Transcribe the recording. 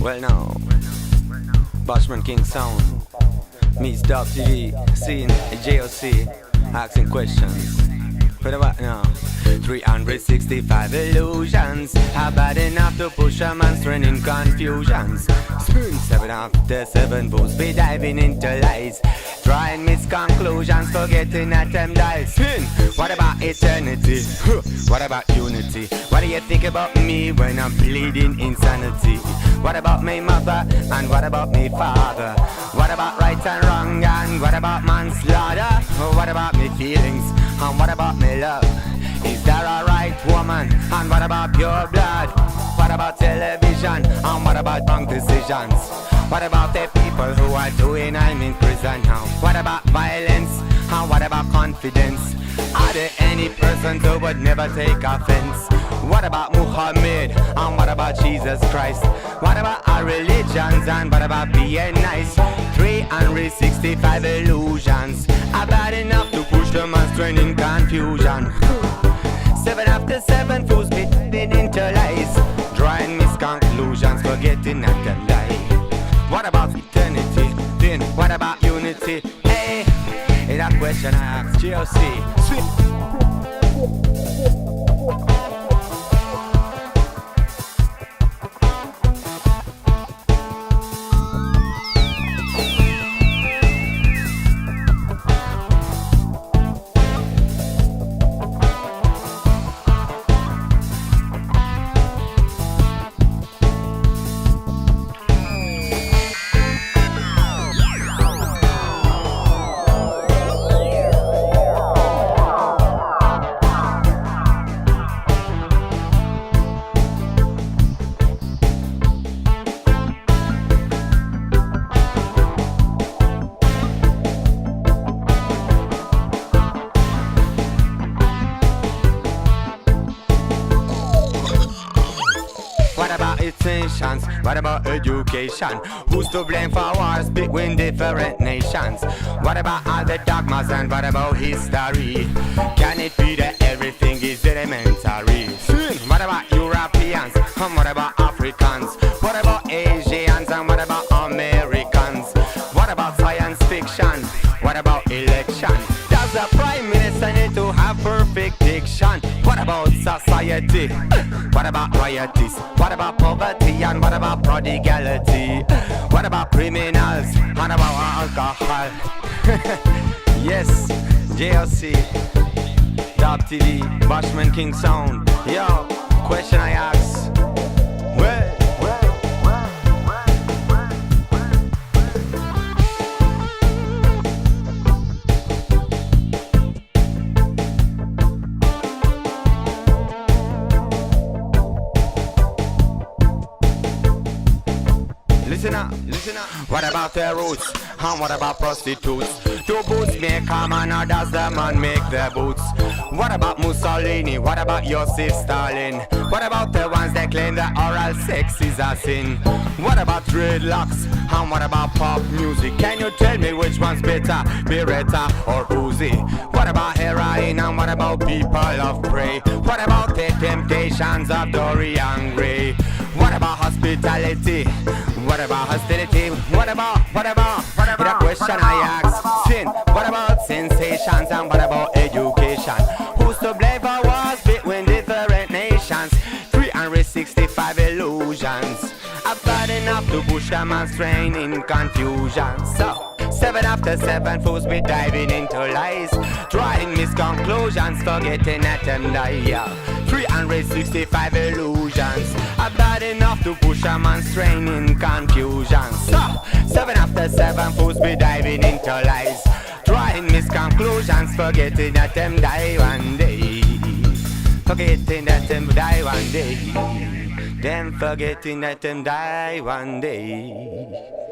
Well now, Bashman King Sound meets Dub TV, seeing JOC, asking questions. What about now? 365 illusions, how bad enough to push a man's train in confusions. Spoon 7 after 7 fools be diving into lies, trying miss conclusions, forgetting at them dies. Spin, what about eternity? What about unity? What do you think about me when I'm bleeding insanity? What about my mother and what about my father? What about right and wrong and what about manslaughter? What about my feelings and what about my love? Is there a right woman? And what about pure blood? What about television? And what about wrong decisions? What about the people who are doing I'm in prison now? What about violence? And what about confidence? Are there any persons who would never take offense? What about Muhammad? And what about Jesus Christ? What about our religions? And what about being nice? 365 illusions are bad enough to push the man's train in confusion. 7 after 7 fools be into lies, drawing misconclusions, forgetting that them die. What about eternity? Then what about unity? Hey, it's that question I asked GLC. Sweet. Intentions. What about education? Who's to blame for wars between different nations? What about all the dogmas and what about history? Can it be that everything is elementary? What about Europeans and what about Africans? What about Asians and what about Americans? What about science fiction? What about election? Does the Prime Minister need to have perfect diction? What about society? What about royalties? What about poverty and what about prodigality? What about criminals and about alcohol? Yes, JLC, Dub TV, Bashman King Sound. Yo, question I ask. Listen up, listen up. What about their roots? And what about prostitutes? Do boots make a man or does the man make the boots? What about Mussolini? What about Joseph Stalin? What about the ones that claim that oral sex is a sin? What about dreadlocks? And what about pop music? Can you tell me which one's better, Beretta or Uzi? What about heroin and what about people of prey? What about the temptations of Dorian Gray? What about hospitality? What about hostility? What about the question I ask? Sin. What about sensations and what about education? Who's to blame for wars between different nations? 365 illusions are bad enough to push a man's train in confusion. So 7 after 7 fools be diving into lies, drawing misconclusions, forgetting that them die. 365 illusions are bad enough to push a man's train in confusion. So 7 after 7 fools be diving into lies, drawing misconclusions, forgetting that them die one day. Forgetting that them die one day. Them forgetting that them die one day.